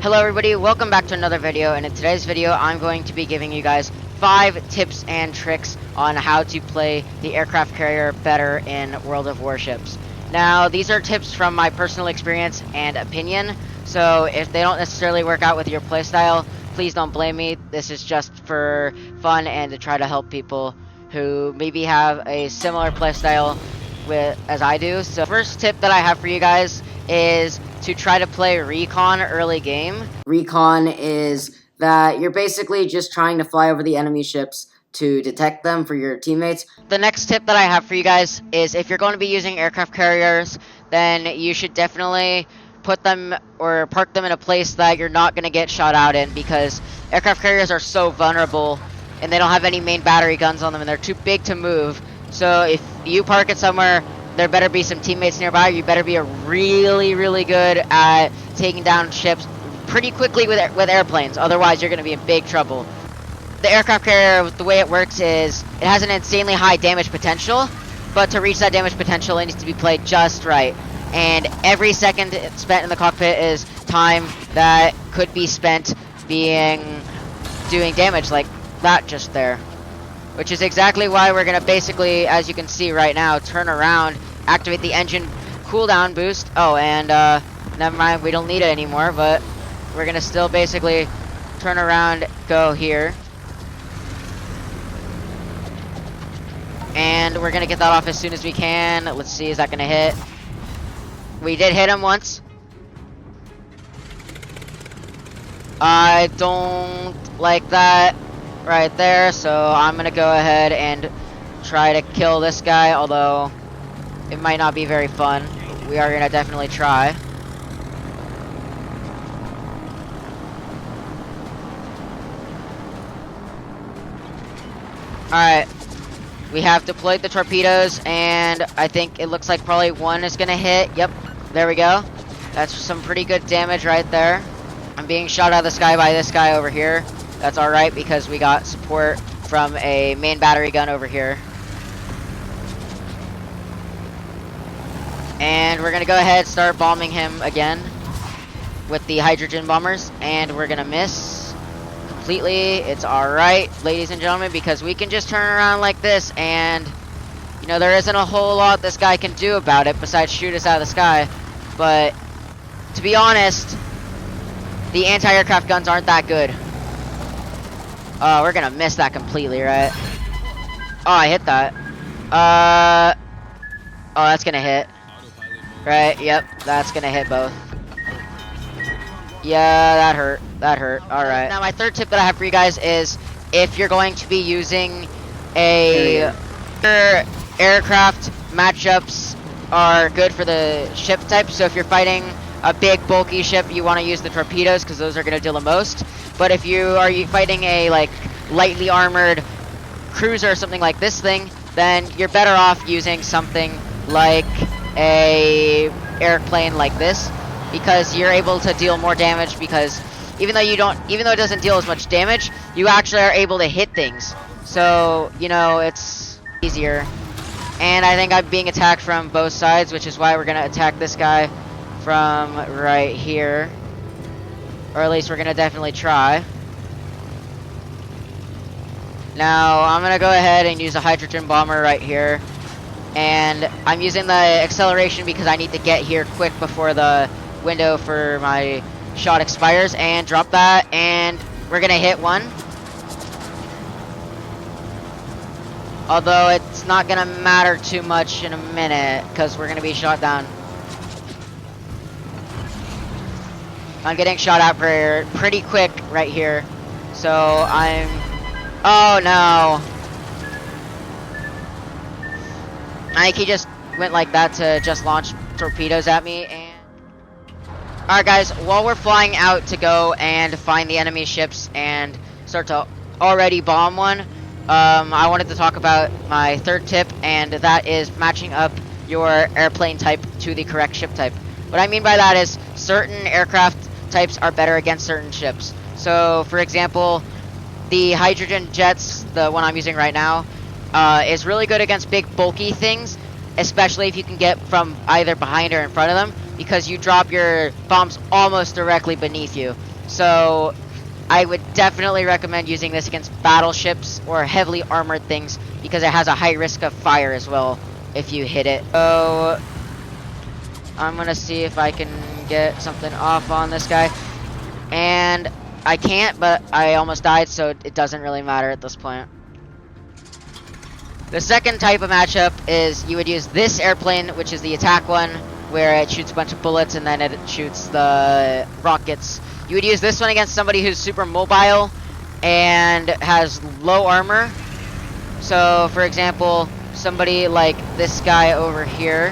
Hello everybody, welcome back to another video, and in today's video I'm going to be giving you guys 5 tips and tricks on how to play the aircraft carrier better in World of Warships. Now, these are tips from my personal experience and opinion, so if they don't necessarily work out with your playstyle, please don't blame me. This is just for fun and to try to help people who maybe have a similar playstyle as I do. So first tip that I have for you guys is to try to play recon early game. Recon is that you're basically just trying to fly over the enemy ships to detect them for your teammates. The next tip that I have for you guys is if you're going to be using aircraft carriers, then you should definitely put them or park them in a place that you're not going to get shot out in, because aircraft carriers are so vulnerable and they don't have any main battery guns on them and they're too big to move. So if you park it somewhere, there better be some teammates nearby. You better be really good at taking down ships pretty quickly with airplanes. Otherwise, you're going to be in big trouble. The aircraft carrier, the way it works is it has an insanely high damage potential, but to reach that damage potential, it needs to be played just right. And every second spent in the cockpit is time that could be spent doing damage like that just there. Which is exactly why we're going to basically, as you can see right now, turn around, activate the engine cooldown boost. Oh, and never mind, we don't need it anymore, but we're going to still basically turn around, go here. And we're going to get that off as soon as we can. Let's see, is that going to hit? We did hit him once. I don't like that right there, so I'm gonna go ahead and try to kill this guy, although it might not be very fun. We are gonna definitely try. Alright, we have deployed the torpedoes, and I think it looks like probably one is gonna hit. Yep, there we go. That's some pretty good damage right there. I'm being shot out of the sky by this guy over here. That's alright, because we got support from a main battery gun over here. And we're going to go ahead and start bombing him again with the hydrogen bombers. And we're going to miss completely. It's alright, ladies and gentlemen, because we can just turn around like this. And, you know, there isn't a whole lot this guy can do about it besides shoot us out of the sky. But, to be honest, the anti-aircraft guns aren't that good. Oh, we're gonna miss that completely, right? Oh, I hit that. Oh, that's gonna hit. Right, yep, that's gonna hit both. Yeah, that hurt. That hurt. Alright. Now, my third tip that I have for you guys is if you're going to be using aircraft, matchups are good for the ship type. So if you're fighting a big, bulky ship, you want to use the torpedoes, because those are going to deal the most. But if you are fighting a lightly armored cruiser or something like this thing, then you're better off using something like a airplane like this, because you're able to deal more damage. Because even though it doesn't deal as much damage, you actually are able to hit things. So, you know, it's easier. And I think I'm being attacked from both sides, which is why we're gonna attack this guy from right here. Or at least we're gonna definitely try. Now, I'm gonna go ahead and use a hydrogen bomber right here. And I'm using the acceleration because I need to get here quick before the window for my shot expires. And drop that, and we're gonna hit one. Although it's not gonna matter too much in a minute, because we're gonna be shot down. I'm getting shot at pretty quick right here. So I'm... Oh no! I think he just went like that to just launch torpedoes at me. And alright guys, while we're flying out to go and find the enemy ships and start to already bomb one, I wanted to talk about my third tip, and that is matching up your airplane type to the correct ship type. What I mean by that is certain aircraft types are better against certain ships. So, for example, the hydrogen jets, the one I'm using right now, is really good against big, bulky things, especially if you can get from either behind or in front of them, because you drop your bombs almost directly beneath you. So I would definitely recommend using this against battleships or heavily armored things because it has a high risk of fire as well if you hit it. So I'm gonna see if I can get something off on this guy, and I can't, but I almost died, so it doesn't really matter at this point. The second type of matchup is you would use this airplane, which is the attack one, where it shoots a bunch of bullets and then it shoots the rockets. You would use this one against somebody who's super mobile and has low armor. So, for example, somebody like this guy over here,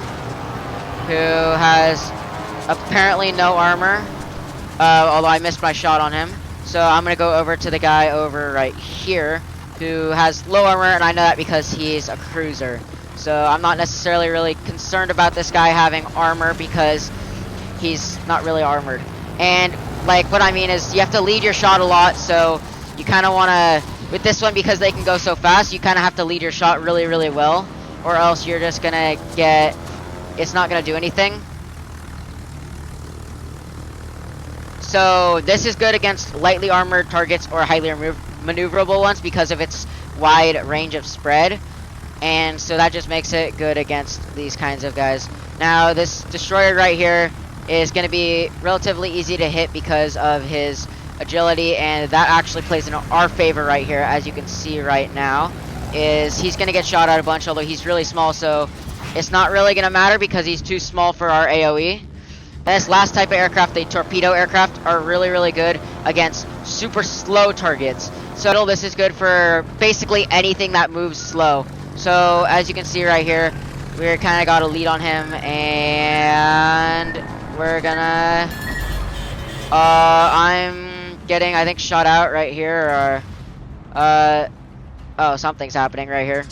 who has apparently no armor, although I missed my shot on him. So I'm going to go over to the guy over right here, who has low armor, and I know that because he's a cruiser. So I'm not necessarily really concerned about this guy having armor because he's not really armored. And like what I mean is you have to lead your shot a lot, so you kind of want to, with this one, because they can go so fast, you kind of have to lead your shot really, really well, or else you're just going to get, it's not going to do anything. So this is good against lightly armored targets or highly maneuverable ones because of its wide range of spread, and so that just makes it good against these kinds of guys. Now this destroyer right here is going to be relatively easy to hit because of his agility, and that actually plays in our favor right here. As you can see right now, is he's going to get shot at a bunch, although he's really small, so it's not really going to matter because he's too small for our AoE. And this last type of aircraft, the torpedo aircraft, are really, really good against super slow targets. So this is good for basically anything that moves slow. So as you can see right here, we're kind of got a lead on him, and we're gonna, I'm getting, I think, shot out right here, or, oh, something's happening right here.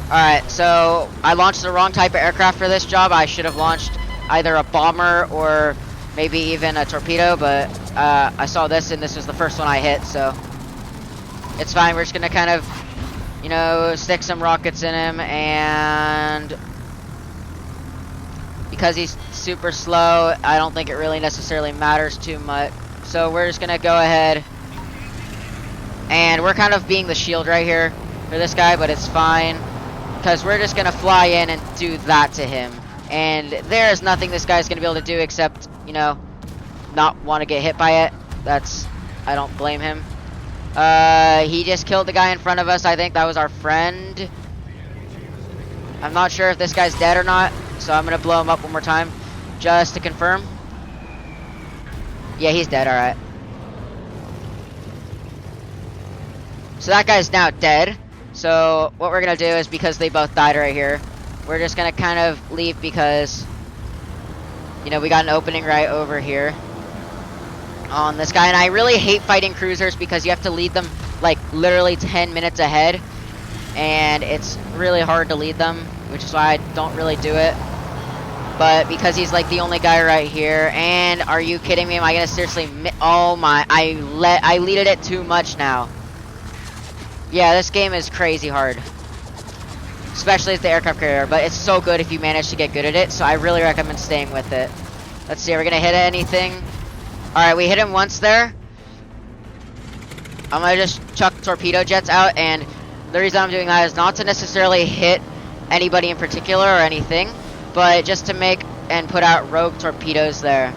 Alright, so I launched the wrong type of aircraft for this job. I should have launched either a bomber or maybe even a torpedo, but I saw this and this was the first one I hit, so it's fine. We're just gonna kind of, you know, stick some rockets in him, and because he's super slow, I don't think it really necessarily matters too much. So we're just gonna go ahead, and we're kind of being the shield right here for this guy, but it's fine because we're just gonna fly in and do that to him, and there is nothing this guy's gonna be able to do except, you know, not want to get hit by it. That's, I don't blame him. He just killed the guy in front of us. I think that was our friend. I'm not sure if this guy's dead or not, so I'm gonna blow him up one more time just to confirm. Yeah, he's dead. Alright, so that guy's now dead. So what we're gonna do is, because they both died right here, we're just gonna kind of leave because, you know, we got an opening right over here on this guy, and I really hate fighting cruisers because you have to lead them like literally 10 minutes ahead, and it's really hard to lead them, which is why I don't really do it. But because he's like the only guy right here, and are you kidding me? Am I gonna seriously? Oh my! I leaded it too much now. Yeah, this game is crazy hard, especially as the aircraft carrier, but it's so good if you manage to get good at it, so I really recommend staying with it. Let's see, are we gonna hit anything? Alright, we hit him once there. I'm gonna just chuck torpedo jets out, and the reason I'm doing that is not to necessarily hit anybody in particular or anything, but just to make and put out rogue torpedoes there.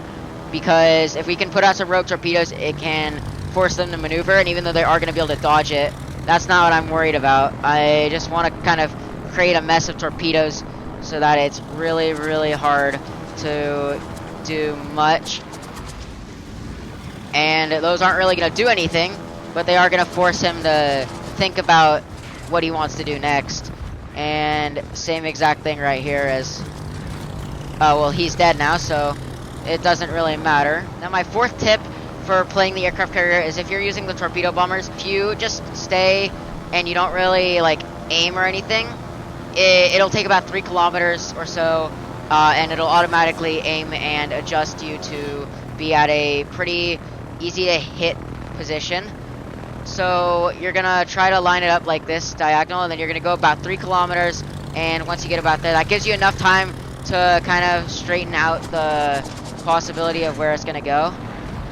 Because if we can put out some rogue torpedoes, it can force them to maneuver, and even though they are gonna be able to dodge it, that's not what I'm worried about. I just want to kind of create a mess of torpedoes so that it's really, really hard to do much. And those aren't really going to do anything, but they are going to force him to think about what he wants to do next. And same exact thing right here as, oh, well, he's dead now, so it doesn't really matter. Now my fourth tip for playing the aircraft carrier is, if you're using the torpedo bombers, if you just stay and you don't really like aim or anything, it'll take about 3 kilometers or so, and it'll automatically aim and adjust you to be at a pretty easy to hit position. So you're gonna try to line it up like this, diagonal, and then you're gonna go about 3 kilometers, and once you get about there, that gives you enough time to kind of straighten out the possibility of where it's gonna go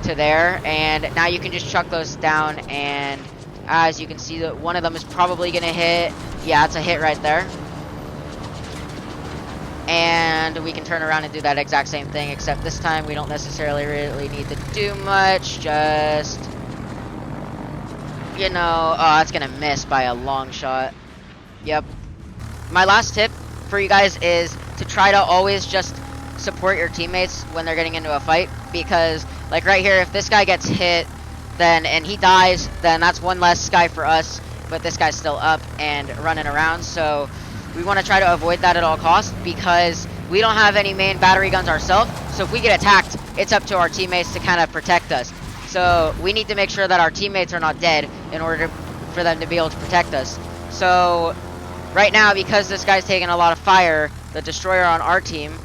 to there, and now you can just chuck those down, and as you can see, that one of them is probably gonna hit. Yeah, it's a hit right there. And we can turn around and do that exact same thing, except this time we don't necessarily really need to do much, just, you know, oh, that's gonna miss by a long shot. Yep. My last tip for you guys is to try to always just support your teammates when they're getting into a fight, because like right here, if this guy gets hit then and he dies, then that's one less guy for us, but this guy's still up and running around. So we want to try to avoid that at all costs, because we don't have any main battery guns ourselves, so if we get attacked, it's up to our teammates to kind of protect us. So we need to make sure that our teammates are not dead in order for them to be able to protect us. So right now, because this guy's taking a lot of fire, the destroyer on our team,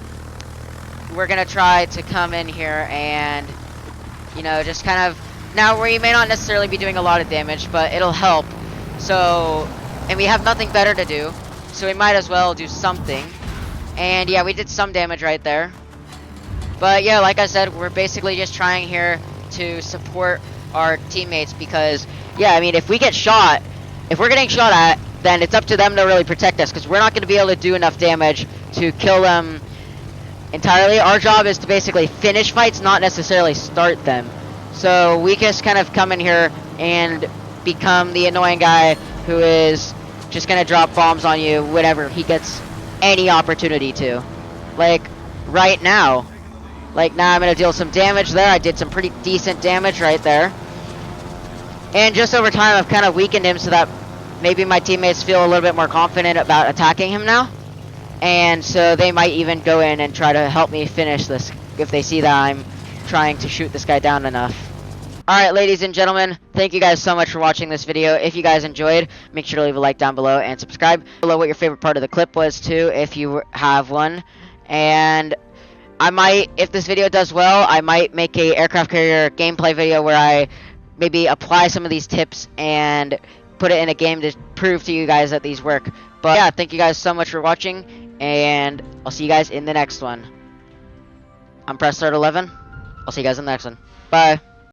we're gonna try to come in here and, you know, just kind of, now we may not necessarily be doing a lot of damage, but it'll help. So, and we have nothing better to do, so we might as well do something. And yeah, we did some damage right there. But yeah, like I said, we're basically just trying here to support our teammates, because yeah, I mean, if we get shot, if we're getting shot at, then it's up to them to really protect us, because we're not going to be able to do enough damage to kill them entirely. Our job is to basically finish fights, not necessarily start them. So we just kind of come in here and become the annoying guy who is just going to drop bombs on you whenever he gets any opportunity to. Like right now. Like now I'm going to deal some damage there. I did some pretty decent damage right there. And just over time I've kind of weakened him so that maybe my teammates feel a little bit more confident about attacking him now. And so they might even go in and try to help me finish this if they see that I'm trying to shoot this guy down enough. Alright, ladies and gentlemen, thank you guys so much for watching this video. If you guys enjoyed, make sure to leave a like down below and subscribe below what your favorite part of the clip was too, if you have one. And I might, if this video does well, I might make a aircraft carrier gameplay video where I maybe apply some of these tips and put it in a game to prove to you guys that these work. But yeah, thank you guys so much for watching, and I'll see you guys in the next one. I'm Press Start 11. I'll see you guys in the next one. Bye.